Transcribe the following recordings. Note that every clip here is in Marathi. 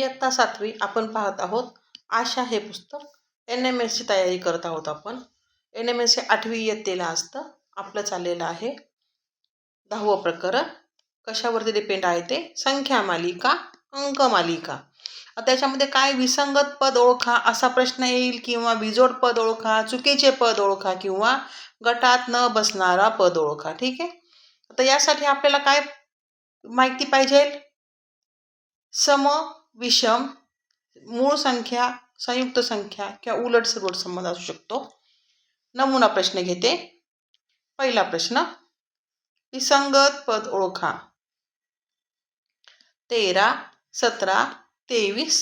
इयत्ता 7वी आपण पाहत आहोत. आशा हे पुस्तक. NMSची तयारी करत आहोत आपण. NMS हे 8वी इयत्तेला असतं. आपलं चाललेलं आहे 10वं प्रकरण. कशावरती डिपेंड आहे ते? संख्या मालिका, अंक मालिका. त्याच्यामध्ये काय विसंगत पद ओळखा असा प्रश्न येईल, किंवा बिजोड पद ओळखा, चुकीचे पद ओळखा, किंवा गटात न बसणारा पद ओळखा. ठीक आहे. आता यासाठी आपल्याला काय माहिती पाहिजे? सम, विषम, मूळ संख्या, संयुक्त संख्या किंवा उलट सुलट संबंध असू शकतो. नमुना प्रश्न घेते. पहिला प्रश्न, विसंगत पद ओळखा. 13, 17, 23,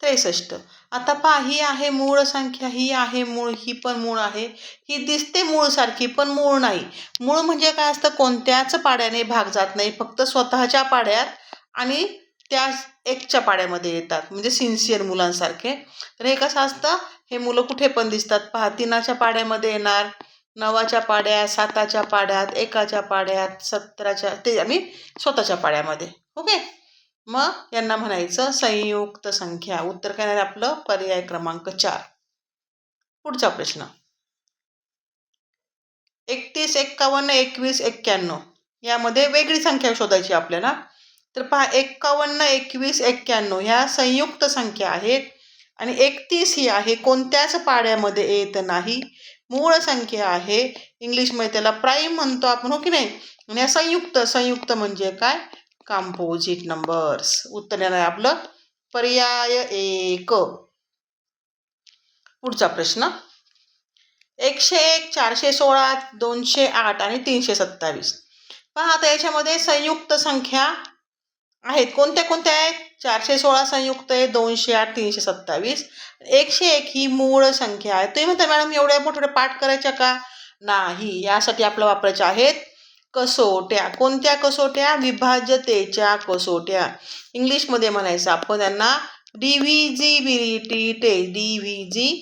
63. आता पहा, ही आहे मूळ संख्या, ही आहे मूळ, ही पण मूळ आहे. ही दिसते मूळ सारखी पण मूळ नाही. मूळ म्हणजे काय असतं? कोणत्याच पाड्याने भाग जात नाही, फक्त स्वतःच्या पाड्यात आणि त्या एकच्या पाड्यामध्ये येतात, म्हणजे सिन्सिअर मुलांसारखे. तर हे कसं असतं? हे मुलं कुठे पण दिसतात पहा. 3च्या पाड्यामध्ये येणार, 9च्या पाड्यात, 7च्या पाड्यात, 1च्या पाड्यात, 17च्या ते आणि स्वतःच्या पाड्यामध्ये. ओके. मग यांना म्हणायचं संयुक्त संख्या. उत्तर काय आहे आपलं? पर्याय क्रमांक 4. पुढचा प्रश्न, 31, 51, 21, 91 यामध्ये वेगळी संख्या शोधायची आपल्याला. तर पहा, 51, 21, 91 ह्या संयुक्त संख्या आहेत आणि 31 ही आहे कोणत्याच पाड्यामध्ये येत नाही, मूळ संख्या आहे. इंग्लिशमध्ये त्याला प्राईम म्हणतो आपण, हो की नाही. आणि या संयुक्त म्हणजे काय? Composite numbers. उत्तर येणार आहे आपलं पर्याय 1. पुढचा प्रश्न, 101, 416, 208 आणि 327. पहा, आता याच्यामध्ये संयुक्त संख्या आहेत. कोणत्या कोणत्या आहेत? 416 संयुक्त आहे, 208, 327. 101 ही मूळ संख्या आहे. तुम्ही म्हणता मॅडम एवढ्या मोठ्या पाठ करायच्या का? नाही. यासाठी आपलं वापरायच्या आहेत कसोट्या. कोणत्या कसोट्या? विभाज्यतेच्या कसोट्या. इंग्लिशमध्ये म्हणायचं आपण त्यांना डिव्हिजिबिलिटी टेस्ट. Divisibility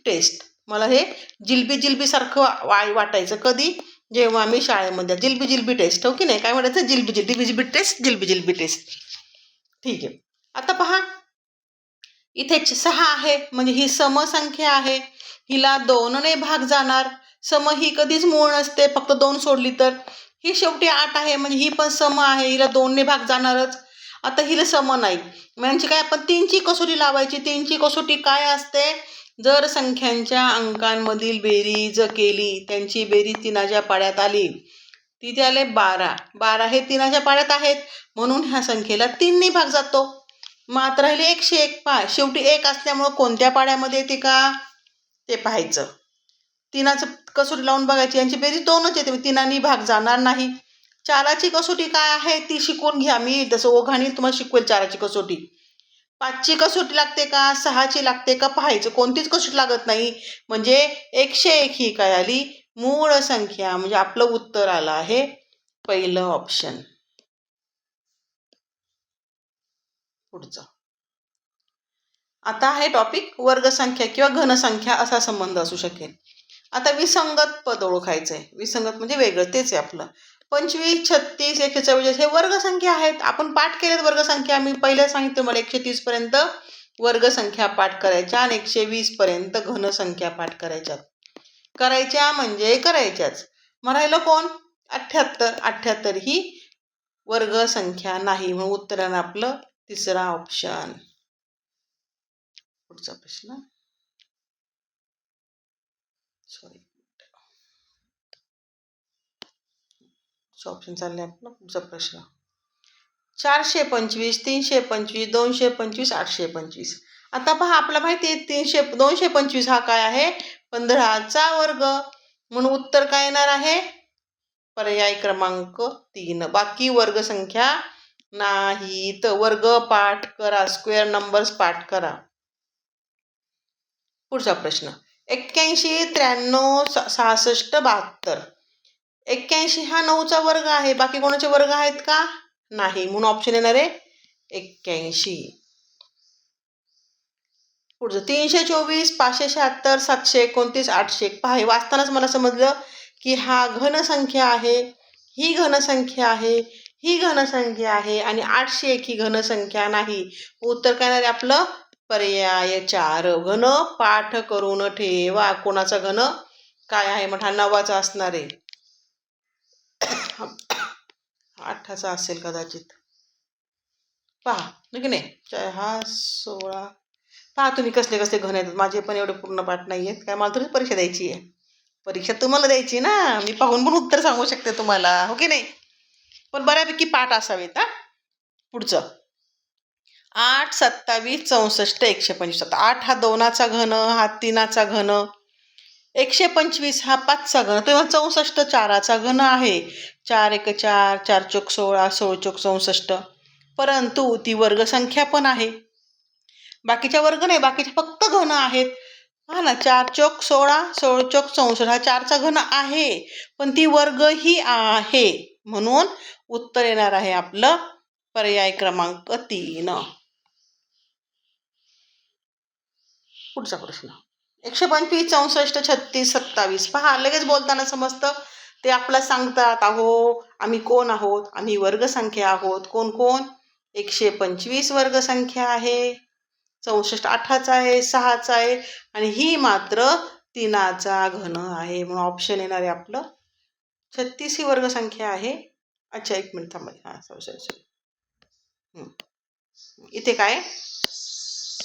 taste. मला हे जिलबी सारखं वाटायचं कधी? जेव्हा आम्ही शाळेमध्ये जिलबी टेस्ट, हो की नाही. काय म्हणायचं? Divisibility test, jalebi test. ठीक आहे. आता पहा, इथे 6 आहे म्हणजे ही समसंख्या आहे. हिला 2ने भाग जाणार. सम ही कधीच मूळ नसते, फक्त 2 सोडली तर. ही शेवटी 8 आहे म्हणजे ही पण सम आहे, हिला 2ने भाग जाणारच. आता हिला सम नाही म्हणजे काय? आपण 3ची कसोटी लावायची. 3ची कसोटी काय असते? जर संख्यांच्या अंकांमधील बेरीज केली, त्यांची बेरीज 3च्या पाड्यात आली, तिथे आले 12. 12 हे 3च्या पाड्यात आहेत म्हणून ह्या संख्येला 3ने भाग जातो. मात्र राहिले 101. पहा, शेवटी 1 असल्यामुळं कोणत्या पाड्यामध्ये येते का ते पाहायचं. 3चं कसोटी लावून बघायची, यांची बेरीज 2च येते, 3ने भाग जाणार नाही. 4ची कसोटी काय आहे ती शिकवून घ्या. मी जसं ओघाने तुम्हाला शिकवेल 4ची कसोटी. 5ची कसोटी लागते का? 6ची लागते का? पाहायचं. कोणतीच कसोटी लागत नाही म्हणजे 101 ही काय आली? मूळ संख्या. म्हणजे आपलं उत्तर आलं आहे पहिलं ऑप्शन. पुढचं, आता आहे टॉपिक वर्गसंख्या किंवा घनसंख्या असा संबंध असू शकेल. आता विसंगत पद ओळखायचंय. विसंगत म्हणजे वेगळं, तेच आहे आपलं. 25, 36, 144 हे वर्गसंख्या आहेत. आपण पाठ केलेत वर्गसंख्या. मी पहिलं सांगितलं मला 130 पर्यंत वर्गसंख्या पाठ करायच्या आणि 120 पर्यंत घनसंख्या पाठ करायच्या म्हणजे करायच्याच. मग राहिलं कोण? 78. 78 ही वर्गसंख्या नाही म्हणून उत्तरानं आपलं तिसरा ऑप्शन. पुढचा प्रश्न, ऑप्शन चालले आपलं. पुढचा प्रश्न, 425, 325, 225, 825. आता पहा, आपला माहिती आहे 225 हा काय आहे? 15चा वर्ग म्हणून उत्तर काय येणार आहे? पर्याय क्रमांक 3. बाकी वर्गसंख्या नाहीत. वर्ग पाठ करा, स्क्वेअर नंबर्स पाठ करा. पुढचा प्रश्न, 81, 93, 66, 72. 81 हा 9चा वर्ग आहे. बाकी कोणाचे वर्ग आहेत का? नाही, म्हणून ऑप्शन येणार आहे 81. पुढचं, 324, 576, 729, 801. पहा, हे वाचतानाच मला समजलं की हा घनसंख्या आहे, ही घनसंख्या आहे, ही घनसंख्या आहे आणि 801 ही घनसंख्या नाही. उत्तर काय आहे आपलं? पर्याय 4. घन पाठ करून ठेवा. कोणाचा घन काय आहे मोठा? 9चा असणार आहे. 8चा असेल कदाचित. पहा की नाही, हा 16. पहा तुम्ही कसले कसले घन आहेत. माझे पण एवढे पूर्ण पाठ नाही आहेत काय, मला तरी परीक्षा द्यायची आहे. परीक्षा तुम्हाला द्यायची ना, मी पाहून पण उत्तर सांगू शकते तुम्हाला, हो की नाही. पण बऱ्यापैकी पाठ असावेत. पुढचं 8, 27, 64, 125. 8 हा 2चा घन, हा 3चा घन, 125 हा 5चा घन, तेव्हा 64 4चा घन आहे. 4 1 4, 4 चौक 16, 16 चौक 64. परंतु ती वर्गसंख्या पण आहे. बाकीच्या वर्ग नाही, बाकीचे फक्त घन आहेत. हा ना, 4 चौक 16, 16 चौक 64 हा 4चा घन आहे, पण ती वर्ग ही आहे. म्हणून उत्तर येणार आहे आपलं पर्याय क्रमांक 3. पुढचा प्रश्न 125, 64, 36, 27. पहा लगेच बोलताना समजतं. ते आपला सांगतात, अहो आम्ही कोण आहोत? आम्ही वर्गसंख्या आहोत. कोण कोण? 125 वर्गसंख्या आहे, 64 8चा आहे, 6चा आहे आणि ही मात्र 3चा घन आहे. म्हणून ऑप्शन येणार आहे आपलं 36 ही वर्गसंख्या आहे. अच्छा, 1 मिनिट थांबा. हां सॉरी. इथे काय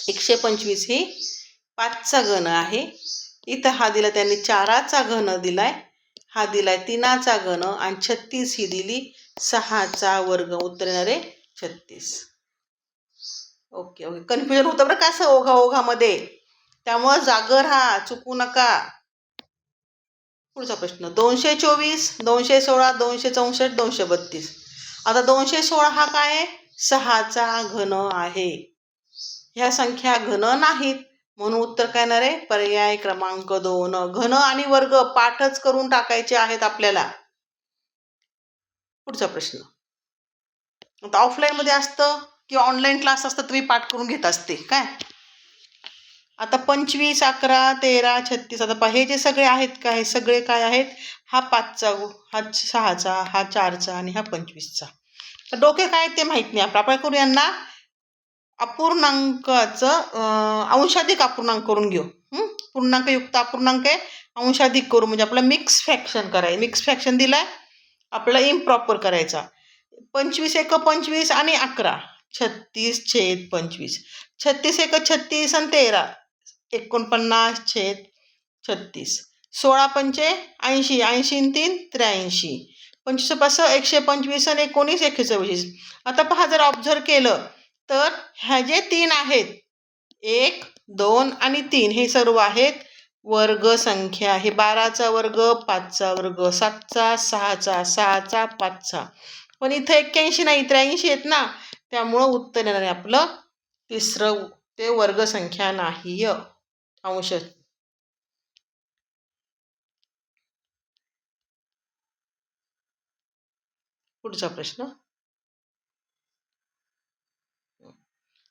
125 ही 5चा घन आहे. इथं हा दिला त्यांनी 4चा घन दिलाय, हा दिलाय 3चा घन आणि 36 ही दिली 6चा वर्ग. उत्तर येणार आहे 36. ओके ओके, कन्फ्युजन होतं बरं का असं ओघामध्ये, त्यामुळं जागर राहा, चुकू नका. पुढचा प्रश्न 224, 216, 264, 232. आता 216 हा काय आहे? 6चा घन आहे. ह्या संख्या घन नाहीत, म्हणून उत्तर काय येणार आहे? पर्याय क्रमांक 2. घन आणि वर्ग पाठच करून टाकायचे आहेत आपल्याला. पुढचा प्रश्न आता ऑफलाईन मध्ये असतं किंवा ऑनलाईन क्लास असतं, तुम्ही पाठ करून घेत असते काय. आता 25, 11, 13, 36. आता हे जे सगळे आहेत का, हे सगळे काय आहेत? हा 5चा, हा 6चा, हा 4चा आणि हा 25चा. तर डोके काय ते माहित नाही. आपण करू यांना अपूर्णांकाचं अंशाधिक अपूर्णांक करून घेऊ. पूर्णांक युक्त अपूर्णांक आहे, अंशाधिक करू म्हणजे आपला मिक्स फ्रॅक्शन करायचं. मिक्स फ्रॅक्शन दिलाय आपल्याला, इम्प्रॉपर करायचा. 25 1 25 आणि 11, 36/25. 36 1 36 आणि 13, 49/36. 16 पंचे 80, 80 आणि 3 83. 25 पास 125 आणि 19 144. आता पहा, जर ऑब्झर्व केलं तर ह्या जे 3 आहेत, 1 2 आणि 3, हे सर्व आहेत वर्गसंख्या. हे 12चा वर्ग, 5चा वर्ग, 7चा, 6चा, 6चा, 5चा. पण इथं 81 नाही, 83 आहेत ना, त्यामुळं उत्तर येणार आहे आपलं तिसरं. ते वर्गसंख्या नाही अंश. पुढचा प्रश्न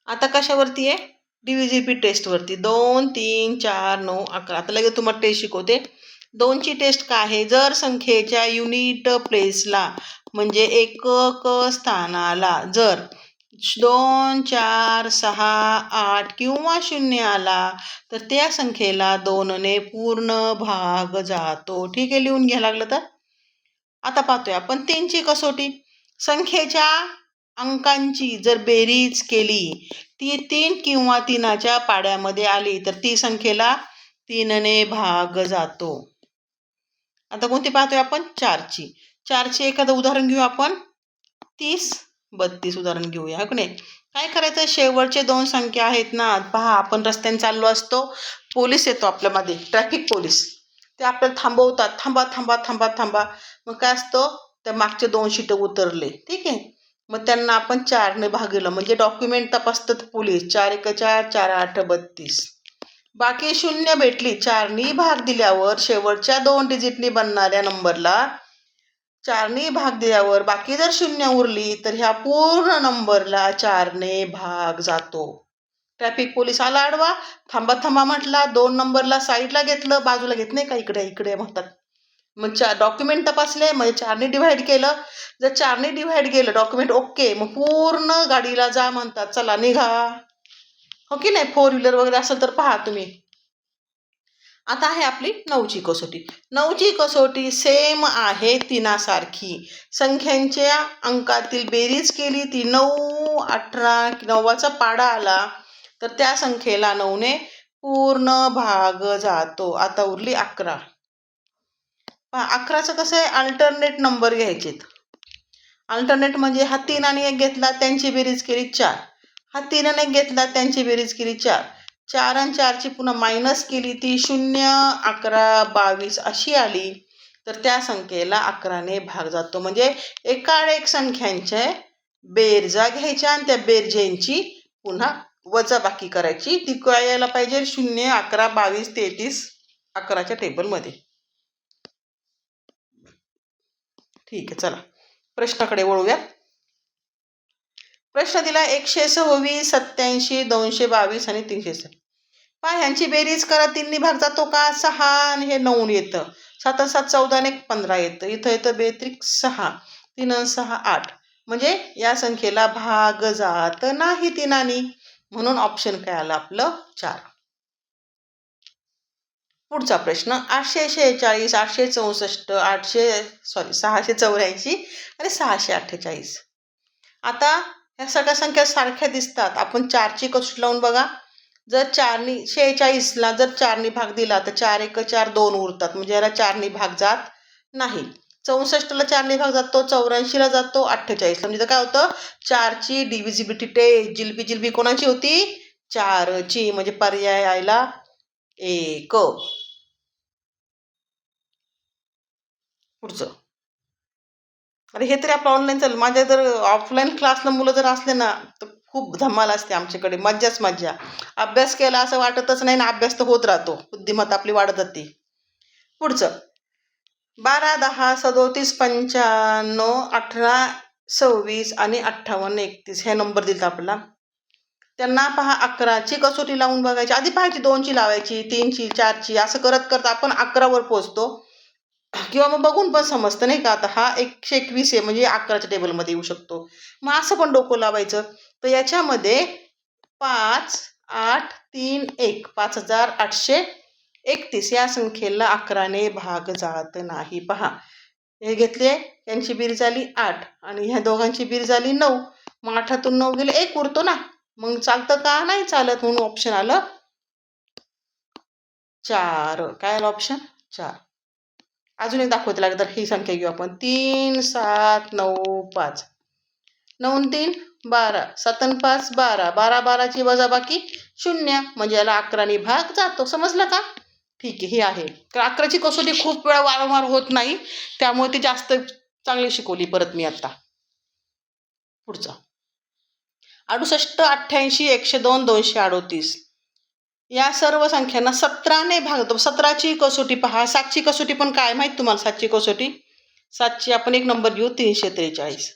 आता कशावरती आहे? डिव्हिजिबी टेस्टवरती. 2 3 4 9 11. आता लगेच तुम्हाला टेस्ट शिकवते. 2ची टेस्ट काय आहे? जर संख्येच्या युनिट प्लेसला म्हणजे एकक स्थानाला जर 2 4 6 8 किंवा 0 आला तर त्या संख्येला 2ने पूर्ण भाग जातो. ठीक आहे, लिहून घ्या लागलं तर. आता पाहतोय आपण 3ची कसोटी. संख्येच्या अंकांची जर बेरीज केली, ती 3 किंवा 3च्या पाड्यामध्ये आली तर ती संख्येला 3ने भाग जातो. आता कोणती पाहतोय आपण? 4ची. 4चे एखादं उदाहरण घेऊ आपण. 30 32 उदाहरण घेऊया, हो की नाही. काय करायचं? शेवटचे 2 संख्या आहेत ना, पहा आपण रस्त्याने चाललो असतो, पोलीस येतो आपल्यामध्ये, ट्रॅफिक पोलीस. ते आपल्याला थांबवतात, थांबा थांबा थांबा थांबा. मग काय असतं, त्या मागचे 2 शीट उतरले, ठीक आहे. मग त्यांना आपण 4ने भागलं म्हणजे डॉक्युमेंट तपासतात पोलीस. 4 1 4, 4 8 32. बाकी 0 भेटली, 4नी भाग दिल्यावर शेवटच्या 2 डिजिटनी बनणाऱ्या नंबरला 4ने भाग दिल्यावर बाकी जर 0 उरली तर ह्या पूर्ण नंबरला 4ने भाग जातो. ट्रॅफिक पोलीस आला आडवा, थांबा थांबा म्हटला, 2 नंबरला साईडला घेतलं, बाजूला घेत नाही का, इकडे इकडे म्हणतात. मग डॉक्युमेंट तपासले, म्हणजे 4ने डिव्हाइड केलं. जर 4ने डिव्हाइड केलं डॉक्युमेंट ओके, मग पूर्ण गाडीला जा म्हणतात, चला निघा. हो की नाही, 4 व्हीलर वगैरे असेल तर पहा तुम्ही. आता आहे आपली 9ची कसोटी. 9ची कसोटी सेम आहे तिनासारखी. संख्यांच्या अंकातील बेरीज केली ती 9, 18, 9चा पाडा आला तर त्या संख्येला 9ने पूर्ण भाग जातो. आता उरली 11. 11चं कसं आहे, अल्टरनेट नंबर घ्यायचे. अल्टरनेट म्हणजे हा 3 आणि 1 घेतला त्यांची बेरीज केली 4, हा 3 आणि 1 घेतला त्यांची बेरीज केली 4, 4 आणि 4ची पुन्हा मायनस केली ती 0, 11, 22 अशी आली तर त्या संख्येला 11ने भाग जातो. म्हणजे एकाड एक संख्यांच्या बेरजा घ्यायच्या आणि त्या बेरजेंची पुन्हा वजाबाकी करायची. ती काय यायला पाहिजे, 0, 11, 22, 33, 11च्या टेबलमध्ये. ठीक आहे, चला प्रश्नाकडे वळूया. प्रश्न दिला 126, 87, 222 आणि 306. पहा ह्यांची बेरीज करा. 3 भाग जातो का, 6 आणि हे 9 येतं. 7 7 14 आणि 15 येतं. इथं येतं बेत्रिक 6, 3 6 8. म्हणजे या संख्येला भाग जात नाही 3 म्हणून ऑप्शन काय आलं आपलं 4. पुढचा प्रश्न 846, 864, 684 आणि 648. आता ह्या सगळ्या संख्या सारख्या दिसतात. आपण 4ची कसोटी लावून बघा. जर 4नी 46ला जर 4नी भाग दिला तर 4 1 4 2 उरतात, म्हणजे याला 4नी भाग जात नाही. 64ला 4नी भाग जातो, 84ला जातो, 48ला. म्हणजे काय होतं, 4ची डिव्हिजिबिलिटी टेस्ट, जिलबी कोणाची होती, 4ची. म्हणजे पर्याय आयला 1. पुढचं. अरे हे तरी आपलं ऑनलाईन चालेल. माझ्या जर ऑफलाईन क्लासला मुलं जर असले ना तर खूप धमाल असते आमच्याकडे, मज्जाच मज्जा. अभ्यास केला असं वाटतच नाही ना, अभ्यास तर होत राहतो, बुद्धिमत्ता आपली वाढत जाते. पुढचं 12, 10, 37, 95, 18, 26 आणि 58, 31 हे नंबर दिलेत आपल्याला. त्यांना पहा 11ची कसोटी लावून बघायची. आधी पाहायची 2ची लावायची, 3ची, 4ची, असं करत करत आपण 11वर पोहोचतो. किंवा मग बघून पण समजतं नाही का. आता हा 121 आहे म्हणजे 11च्या टेबलमध्ये येऊ शकतो. मग असं पण डोकं लावायचं. तर याच्यामध्ये 5, 8, 3, 1, 5831 या संख्येला 11ने भाग जात नाही. पहा हे घेतले, यांची बेरीज झाली 8 आणि ह्या दोघांची बेरीज झाली 9. मग 8तून 9 गेले 1 उरतो ना, मग चालतं का, नाही चालत. म्हणून ऑप्शन आलं 4. काय आलं ऑप्शन 4. अजून एक दाखवते लागेल तर ही संख्या घेऊ आपण. 3, 7, 9, 5. 9 3 12, 7 5 12, 12 12ची वजाबाकी 0, म्हणजे याला 11ने भाग जातो. समजलं का. ठीक आहे, हे आहे. तर 11ची कसोटी खूप वेळा वारंवार होत नाही, त्यामुळे ती जास्त चांगली शिकवली परत मी आता. पुढचा 68, 88, 102, 238 या सर्व संख्यांना 17ने भाग जातो. 17ची कसोटी पहा. 7ची कसोटी पण काय माहीत तुम्हाला. 7ची कसोटी, 7ची आपण एक नंबर घेऊ 343.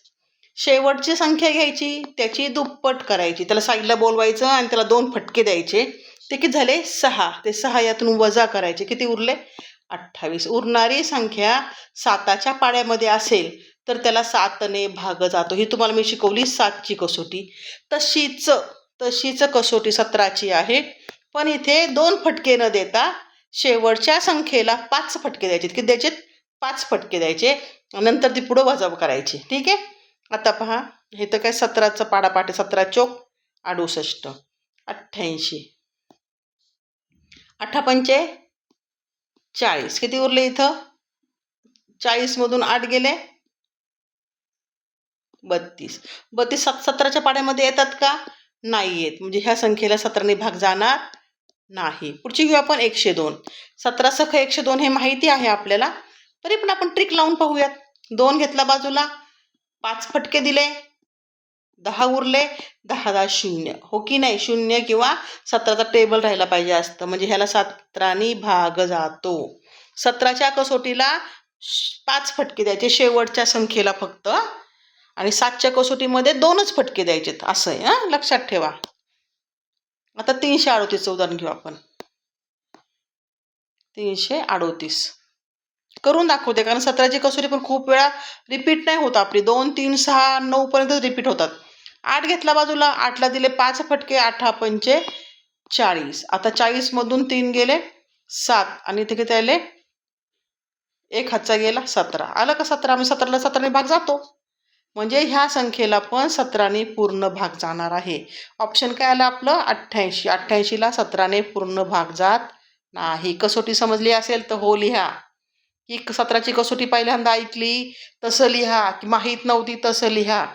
शेवटची संख्या घ्यायची, त्याची दुप्पट करायची, त्याला साईडला बोलवायचं आणि त्याला 2 फटके द्यायचे. ते किती झाले 6. ते 6 यातून वजा करायचे, किती उरले 28. उरणारी संख्या 7च्या पाड्यामध्ये असेल तर त्याला 7ने भाग जातो. ही तुम्हाला मी शिकवली 7ची कसोटी. तशीच कसोटी 17ची आहे, पण इथे 2 फटके न देता शेवटच्या संख्येला 5 फटके द्यायचे. किती द्यायचे 5 फटके द्यायचे, नंतर ती पुढं वजा करायची. ठीक आहे. आता पहा हे तर काय 17चा पाडापाठ. 17 चोक 68, 88, 8 पंचे 40. किती उरले इथं, 40 मधून 8 गेले 32. 32 17च्या पाड्यामध्ये येतात का, नाही येत. म्हणजे ह्या संख्येला 17ने भाग जाणार नाही. पुढची घेऊ आपण 102. 17 सख 102 हे माहिती आहे आपल्याला, तरी पण आपण ट्रिक लावून पाहूयात. 2 घेतला बाजूला, 5 फटके दिले, 10 उरले, 10 0. हो की नाही, 0 किंवा 17चा टेबल राहायला पाहिजे असतं, म्हणजे ह्याला 17ने भाग जातो. 17च्या कसोटीला 5 फटके द्यायचे शेवटच्या संख्येला फक्त, आणि 7च्या कसोटीमध्ये 2च फटके द्यायचे. असं आहे, हां लक्षात ठेवा. आता 338चं उदाहरण घेऊ आपण. 338 करून दाखवते, कारण 17ची कसोटी पण खूप वेळा रिपीट नाही होत आपली, 2 3 6 9 पर्यंत रिपीट होतात. 8 घेतला बाजूला, 8ला दिले 5 फटके, 8 पंचे 40. आता 40 मधून 3 गेले 7 आणि इथे किती आले, एक हातचा गेला 17. आलं का 17? आम्ही 17ला 17ने भाग जातो, म्हणजे ह्या संख्येला पण 17ने पूर्ण भाग जाणार आहे. ऑप्शन काय आलं आपलं 88. 88ला 17ने पूर्ण भाग जात नाही. कसोटी समजली असेल तर हो लिहा, की 17ची कसोटी पहिल्यांदा ऐकली तसं लिहा, की माहीत नव्हती तसं लिहा.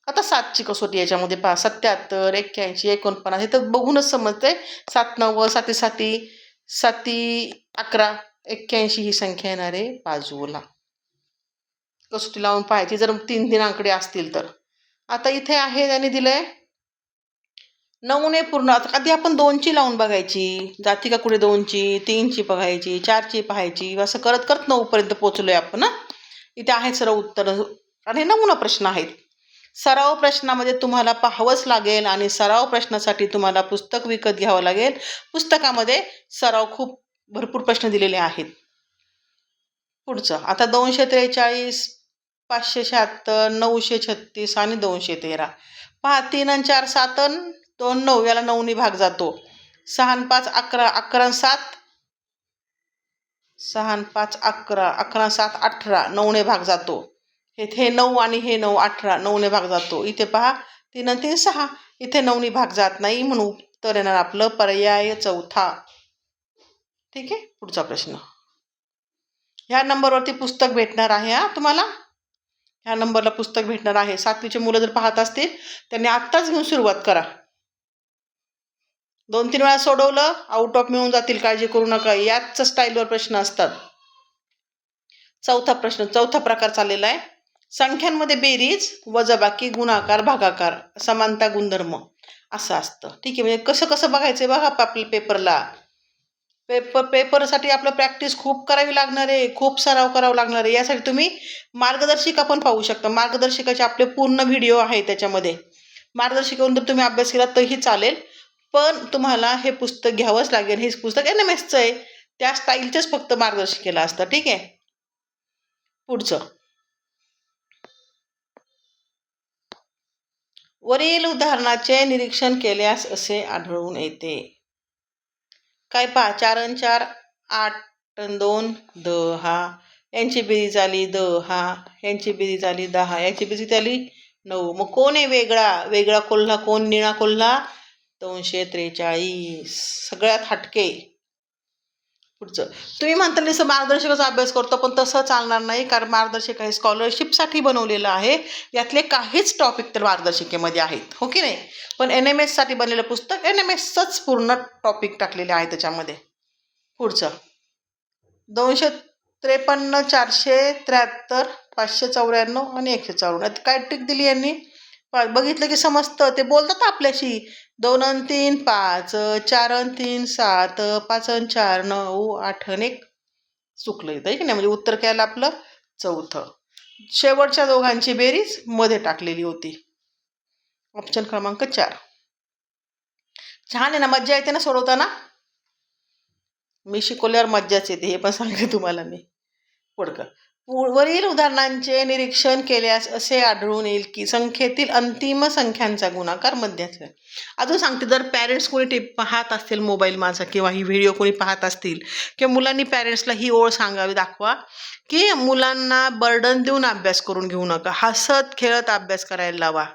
आता 7ची कसोटी याच्यामध्ये पहा, 77 81 49 हे तर बघूनच समजते. 7 9 7 7 7 11 81 ही संख्या येणार आहे बाजूला. कसोटी लावून पाहायची जर 3 3 आकडे असतील तर. आता इथे आहे त्याने दिलंय 9ने पूर्ण. आता आधी आपण 2ची लावून बघायची, जाती का कुठे 2ची, 3ची बघायची, 4ची पाहायची, असं करत करत 9 पर्यंत पोहोचलोय आपण. इथे आहे सर्व उत्तर आणि नमुना प्रश्न आहेत. सराव प्रश्नामध्ये तुम्हाला पाहावंच लागेल आणि सराव प्रश्नासाठी तुम्हाला पुस्तक विकत घ्यावं लागेल. पुस्तकामध्ये सराव खूप भरपूर प्रश्न दिलेले आहेत. पुढचं आता 243, 576, 936 आणि 213. पहा 3 आणि 4 7 आणि 2 9, याला 9ने भाग जातो. 6 आणि 5 11, 11 आणि 7 6 आणि 5 11, 11 आणि 7 18, 9ने भाग जातो. हे 9 आणि हे 9 18, 9ने भाग जातो. इथे पहा 3 आणि 3 6, इथे 9ने भाग जात नाही, म्हणून उत्तर येणार आपलं पर्याय चौथा. ठीक आहे. पुढचा प्रश्न, ह्या नंबरवरती पुस्तक भेटणार आहे. तुम्हाला ह्या नंबरला पुस्तक भेटणार आहे. 7वीचे मुलं जर पाहत असतील त्यांनी आत्ताच घेऊन सुरुवात करा. 2 3 वेळा सोडवलं आउट ऑफ मिळून जातील, काळजी करू नका. याच स्टाईलवर प्रश्न असतात. चौथा प्रश्न, चौथा प्रकार चाललेला आहे. संख्यांमध्ये बेरीज, वजाबाकी, गुणाकार, भागाकार, समानता, गुणधर्म असं असतं. ठीक आहे. म्हणजे कसं कसं बघायचं बघा आपल्या पेपरला. पेपरसाठी आपलं प्रॅक्टिस खूप करावी लागणार आहे, खूप सराव करावा लागणार आहे. यासाठी तुम्ही मार्गदर्शिका पण पाहू शकता. मार्गदर्शिकाचे आपले पूर्ण व्हिडिओ आहे त्याच्यामध्ये. मार्गदर्शिकेवरून जर तुम्ही अभ्यास केला तरीही चालेल, पण तुम्हाला हे पुस्तक घ्यावंच लागेल. हे पुस्तक NMSचं आहे, त्या स्टाईलचंच फक्त मार्गदर्शिकेला असतं. ठीक आहे. पुढचं, वरील उदाहरणाचे निरीक्षण केल्यास असे आढळून येते. काय पहा, 4 आणि 4 8 आणि 2 10, यांची बेरीज आली 10, यांची बेरीज आली 10, यांची बेरीज आली 9. मग कोण आहे वेगळा? वेगळा कोल्हा कोण? निळा कोल्हा 243, सगळ्यात हटके. पुढचं, तुम्ही म्हणता तसं मार्गदर्शकाचा अभ्यास करतो, पण तसं चालणार नाही, कारण मार्गदर्शक हे स्कॉलरशिपसाठी बनवलेलं आहे. यातले काहीच टॉपिक तर मार्गदर्शिकेमध्ये आहेत, हो की नाही. पण NMS साठी बनलेलं पुस्तक NMSचंच पूर्ण टॉपिक टाकलेले आहे त्याच्यामध्ये. पुढचं, 253, 473, 594 आणि 154. काय ट्रिक दिली यांनी बघितलं की समजतं. ते बोलतात आपल्याशी. 2 आणि 3 5, 4 आणि 3 7, 5 आणि 4 9, 8 आणि 1 चुकलं इथं, आहे की नाही. म्हणजे उत्तर काय आलं आपलं चौथं. शेवटच्या दोघांची बेरीज मध्ये टाकलेली होती, ऑप्शन क्रमांक 4. छान आहे ना, मज्जा येते ना सोडवताना. मी शिकवल्यावर मज्जाच येते, हे पण सांगते तुम्हाला मी. पुढं, वरील उदाहरणांचे निरीक्षण केल्यास असे आढळून येईल की संख्येतील अंतिम संख्यांचा गुणाकार मध्याचा. अजून सांगते, जर पॅरेंट्स कोणी पाहत असतील मोबाईल माझा किंवा ही व्हिडिओ कोणी पाहत असतील, किंवा मुलांनी पॅरेंट्सला ही ओळ सांगावी, दाखवा की मुलांना बर्डन देऊन अभ्यास करून घेऊ नका, हसत खेळत अभ्यास करायला लावा.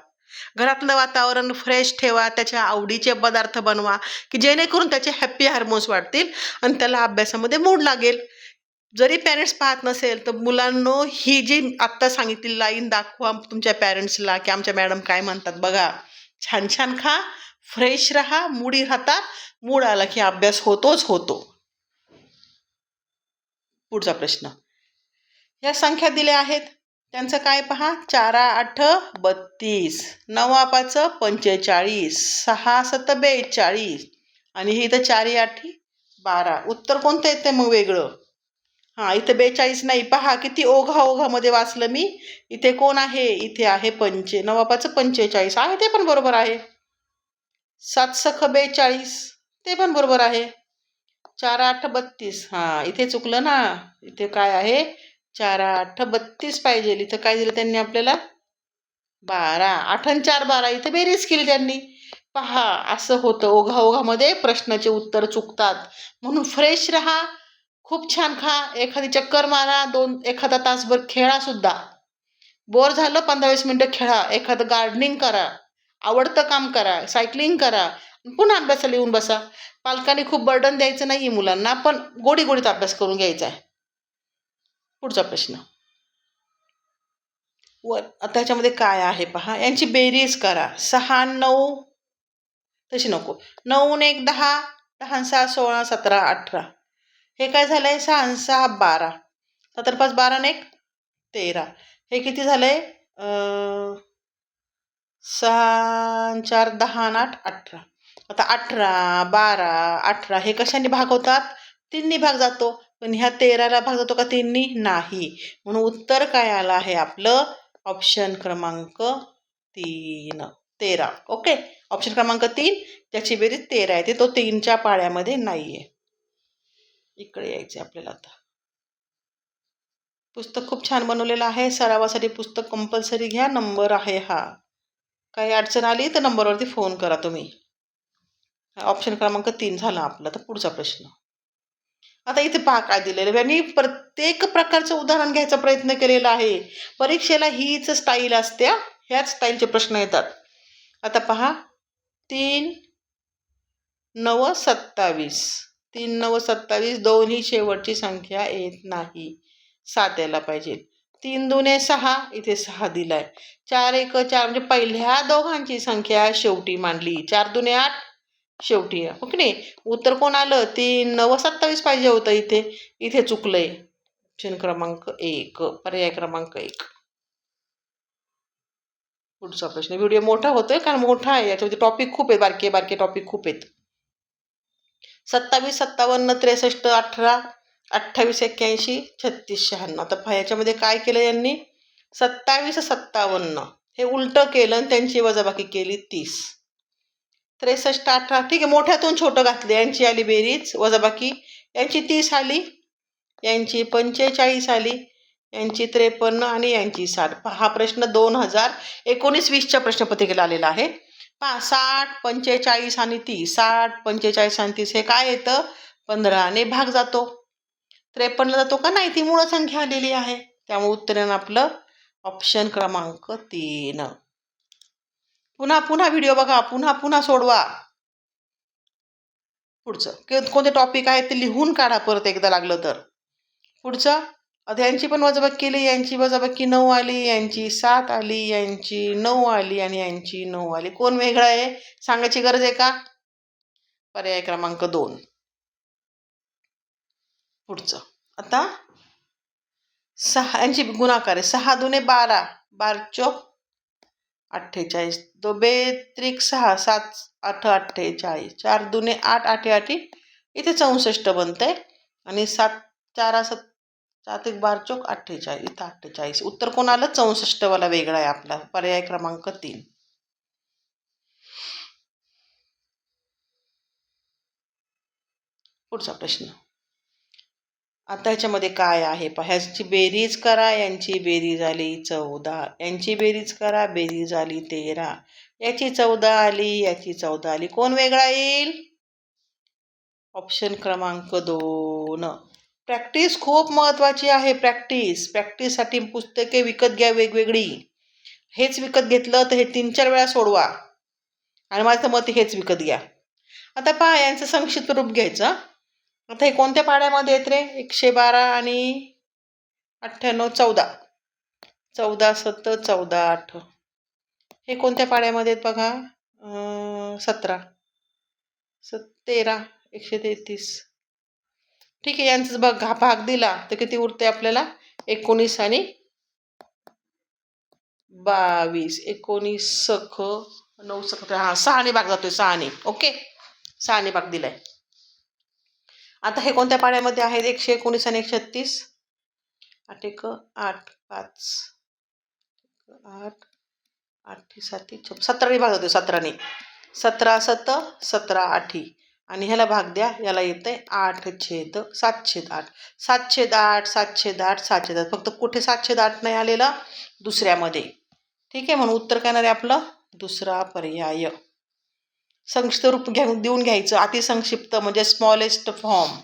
घरातलं वातावरण फ्रेश ठेवा, त्याच्या आवडीचे पदार्थ बनवा, की जेणेकरून त्याचे हॅप्पी हार्मोन्स वाढतील आणि त्याला अभ्यासामध्ये मूड लागेल. जरी पॅरेंट्स पाहत नसेल तर मुलांनो, ही जी आत्ता सांगितलेली लाईन दाखवा तुमच्या पॅरेंट्सला, की आमच्या मॅडम काय म्हणतात बघा. छान छान खा, फ्रेश राहा, मूडी राहता. मूड आला की अभ्यास होतोच होतो. पुढचा प्रश्न, ह्या संख्या दिल्या आहेत त्यांचं काय पहा. 4 8 32, 9 5 45, 6 7 42 आणि हे इथं 4 8 12. उत्तर कोणतं येते मग वेगळं? हां, इथे 42 नाही. पहा किती ओघामध्ये वाचलं मी. इथे कोण आहे? इथे आहे 9 5 45 आहे, ते पण बरोबर आहे. 7 6 42, ते पण बरोबर आहे. 4 8 32. हां, इथे चुकलं ना. इथे काय आहे 4 8 32 पाहिजे. इथं काय दिलं त्यांनी आपल्याला 12. 8 आणि 4 12. इथे बेरीज केली त्यांनी. पहा असं होतं ओघाओघामध्ये प्रश्नाचे उत्तर चुकतात. म्हणून फ्रेश राहा, खूप छान खा, एखादी चक्कर मारा, एखादा तासभर खेळा सुद्धा. बोर झालं 15-20 मिनिटं खेळा, एखादं गार्डनिंग करा, आवडतं काम करा, सायकलिंग करा, पुन्हा अभ्यासाला येऊन बसा. पालकांनी खूप बर्डन द्यायचं नाही मुलांना, पण गोडीत अभ्यास करून घ्यायचा आहे. पुढचा प्रश्न. वर आता ह्याच्यामध्ये काय आहे पहा, यांची बेरीज करा. 6 9 तशी नको. 9 1 10, 10 6 16 17 18. हे काय झालंय 6 6 12, 7 5 12 आणि 1 13. हे किती झालंय 6 4 10 आणि 8 18. आता 18 12 18 हे कशाने भागवतात? 3नी भाग जातो. पण ह्या 13ला भाग जातो का 3नी? नाही. म्हणून उत्तर काय आलं आहे आपलं ऑप्शन क्रमांक 3 13. ओके, ऑप्शन क्रमांक 3 ज्याची बेरीज 13 आहे तो 3च्या पाड्यामध्ये नाहीये. इकडे यायचे आपल्याला आता. पुस्तक खूप छान बनवलेलं आहे. सरावासाठी पुस्तक कंपल्सरी घ्या. नंबर आहे हा. काही अडचण आली तर नंबरवरती फोन करा तुम्ही. ऑप्शन क्रमांक 3 झाला आपला. तर पुढचा प्रश्न. आता इथे पहा काय दिलेलं आहे. आणि प्रत्येक प्रकारचं उदाहरण घ्यायचा प्रयत्न केलेला आहे. परीक्षेला हीच स्टाईल असते. ह्याच स्टाईलचे प्रश्न येतात. आता पहा 3 9 27. 3 9 27 दोन्ही शेवटची संख्या येत नाही. 7 यायला पाहिजे. 3 दुने 6, इथे 6 दिलाय. 4 1 4 म्हणजे पहिल्या दोघांची संख्या शेवटी मांडली. 4 दुने 8 शेवटी. हो की नाही? उत्तर कोण आलं? 3 9 27 पाहिजे होतं इथे. इथे चुकलंय. ऑप्शन क्रमांक 1, पर्याय क्रमांक 1. पुढचा प्रश्न. व्हिडिओ मोठा होतोय कारण मोठा आहे, याच्यामध्ये टॉपिक खूप आहे, बारके बारके टॉपिक खूप आहेत. 27 57 63 18 28 81 36 96. आता पहा याच्यामध्ये काय केलं यांनी 27 57 हे उलटं केलं आणि त्यांची वजाबाकी केली 30. 63 18 ठीक आहे, मोठ्यातून छोटं घातले, यांची आली बेरीज वजाबाकी, यांची 30 आली, यांची 45 आली, यांची 53 आणि यांची 60. हा प्रश्न 2019-20च्या प्रश्नपत्रिकेला आलेला आहे. पहा 60 45 आणि 30, 60 45 आणि 30 हे काय येतं 15ने भाग जातो. 53ला जातो का नाही, ती मूळ संख्या आलेली आहे. त्यामुळे उत्तर आपलं ऑप्शन क्रमांक 3. पुन्हा व्हिडिओ बघा, पुन्हा सोडवा. पुढचं कोणते टॉपिक आहे ते लिहून काढा परत एकदा लागलं तर. पुढचं आता यांची पण वजाबाकी केली, यांची वजाबाकी 9 आली, यांची 7 आली, यांची 9 आली आणि यांची 9 आली. कोण वेगळं आहे सांगायची गरज आहे का? पर्याय क्रमांक 2. पुढचं आता 6 यांची गुणाकार आहे. 6 दुने 12, 12 चोक 48, 2 बेत्रिक 6, 7 8 48, 4 दुने 8 8 8 इथे 64 बनतंय आणि 7 4 7 1 12 चोक 48, इथं 48. उत्तर कोण आलं 64 वाला वेगळा आहे आपला. पर्याय क्रमांक 3. पुढचा प्रश्न. आता ह्याच्यामध्ये काय आहे पहा, ह्याची बेरीज करा, यांची बेरीज आली 14, यांची बेरीज करा, बेरीज आली 13, याची 14 आली, याची 14 आली. कोण वेगळा येईल? ऑप्शन क्रमांक 2. प्रॅक्टिस खूप महत्त्वाची आहे. प्रॅक्टिससाठी पुस्तके विकत घ्या वेगवेगळी. हेच विकत घेतलं तर हे 3-4 वेळा सोडवा आणि माझं मत हेच विकत घ्या. आता पहा यांचं संक्षिप्त रूप घ्यायचं. आता हे कोणत्या पाड्यामध्ये येत रे? 112 आणि 98 14, 14 7 14 8. हे कोणत्या पाड्यामध्ये आहेत बघा 17 13 133. ठीक आहे, यांचं बघ हा भाग दिला तर किती उरते आपल्याला 19 आणि 22. 19 सख 9 सख 6ने भाग जातोय 6ने. ओके, 6ने भाग दिलाय. आता हे कोणत्या पाड्यामध्ये आहेत 119 आणि 136. 8 1 8 5 8 8 7 17ने भाग जातोय 17ने. 17 7 17 8 आणि ह्याला भाग द्या, याला येतंय 8/7/8. 7/8, 7/8, 7/8. फक्त कुठे 7/8 नाही आलेला? दुसऱ्यामध्ये. ठीक आहे, म्हणून उत्तर काय येणार आहे आपलं? दुसरा पर्याय. संक्षिप्त रूप देऊन घ्यायचं, अतिसंक्षिप्त म्हणजे स्मॉलेस्ट फॉर्म.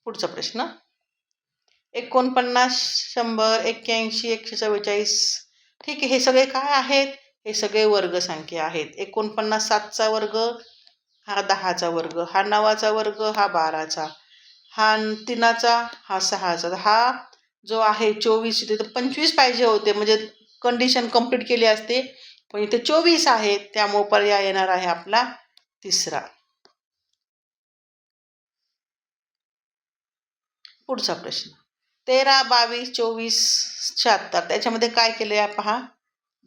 पुढचा प्रश्न. 49, 100, 81, 144. ठीक आहे, हे सगळे काय आहेत? हे सगळे वर्ग संख्या आहेत. 49 7चा वर्ग, हा 10चा वर्ग, हा 9चा वर्ग, हा 12चा, हा 3चा, हा 6चा, हा जो आहे 24. इथे तर 25 पाहिजे होते, म्हणजे कंडिशन कंप्लीट केली असते, पण इथे 24 आहेत, त्यामुळे पर्याय येणार आहे आपला तिसरा. पुढचा प्रश्न. 13, 22, 24, 76. त्याच्यामध्ये काय केले पहा.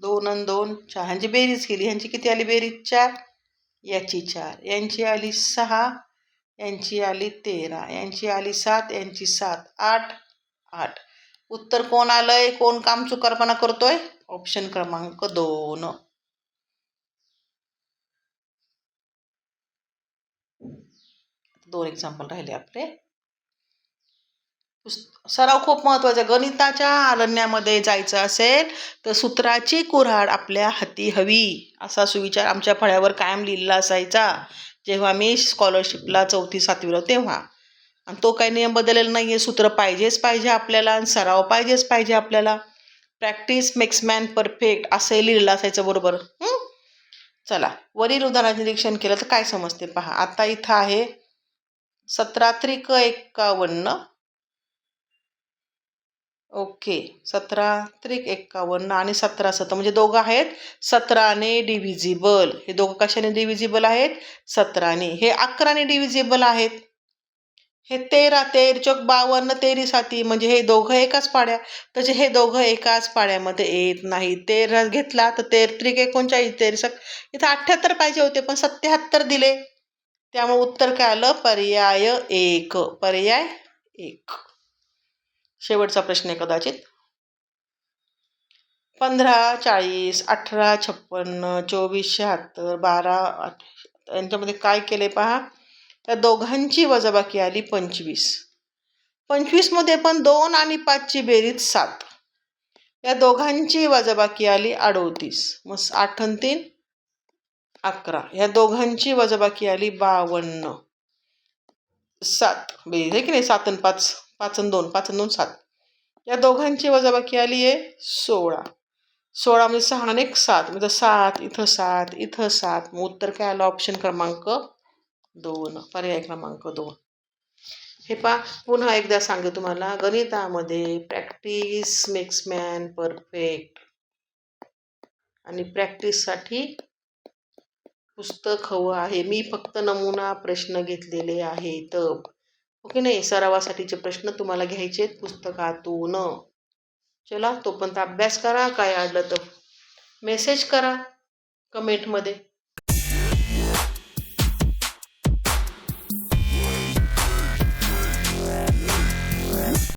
2 आणि 2 4, ह्यांची बेरीज केली. ह्यांची किती आली बेरीज? 4. याची 4, यांची आली 6, यांची आली 13, यांची आली 7, यांची 7, 8. 8. उत्तर कोण आलंय? कोण काम चुकारपणा करतोय? ऑप्शन क्रमांक 2. 2 एक्झाम्पल राहिले आपले. सराव खूप महत्त्वाचा. गणिताच्या अरण्यामध्ये जायचं असेल तर सूत्राची कुऱ्हाड आपल्या हाती हवी, असा सुविचार आमच्या फळ्यावर कायम लिहिलेला असायचा जेव्हा मी स्कॉलरशिपला 4थी 7वीला तेव्हा. आणि तो काही नियम बदललेला नाही आहे. सूत्र पाहिजेच पाहिजे आपल्याला आणि सराव पाहिजेच पाहिजे आपल्याला. प्रॅक्टिस मेक्स मॅन परफेक्ट असं लिहिलेलं असायचं बरोबर. चला, वरील उदाहरणाचे निरीक्षण केलं तर काय समजते पहा. आता इथं आहे 17 त्रिक 51. ओके, 17 त्रिक 51 आणि 17 7 म्हणजे दोघं आहेत 17ने डिव्हिजिबल. हे दोघं कशाने डिव्हिजिबल आहेत? 17ने. हे 11ने डिव्हिजिबल आहेत. हे 13 13 चौक 52 13 साती म्हणजे हे दोघं एकाच पाड्या. त्याचे हे दोघं एकाच पाड्यामध्ये येत नाही. 13 घेतला तर 13 त्रिक 39, 13 इथं 78 पाहिजे होते, पण 77 दिले. त्यामुळे उत्तर काय आलं? पर्याय 1. पर्याय 1. शेवटचा प्रश्न आहे कदाचित. 15 40, 18 56, 24 76, 12 यांच्यामध्ये काय केले पहा. त्या दोघांची वजाबाकी आली 25. 25 मध्ये पण 2 आणि 5ची बेरीज 7. या दोघांची वजाबाकी आली 38. मग 8 आणि 3 11. या दोघांची वजाबाकी आली 52. 7 बेरीज आहे की नाही? 7 आणि 5, 5 आणि 2, 5 आणि 2 7. या दोघांची वजाबाकी आली आहे 16. 16 म्हणजे 6 आणि 1 7, म्हणजे 7 इथं 7 इथं 7. मग उत्तर काय आलं? ऑप्शन क्रमांक 2. पर्याय क्रमांक 2. हे पहा, पुन्हा एकदा सांगते तुम्हाला, गणितामध्ये प्रॅक्टिस मेक्स मॅन परफेक्ट. आणि प्रॅक्टिससाठी पुस्तक हवं आहे. मी फक्त नमुना प्रश्न घेतलेले आहेत. ओके नाही, सरावासाठीचे प्रश्न तुम्हाला घ्यायचे आहेत पुस्तकातून. चला, तोपर्यंत अभ्यास करा. काय आलं तर मेसेज करा कमेंटमध्ये.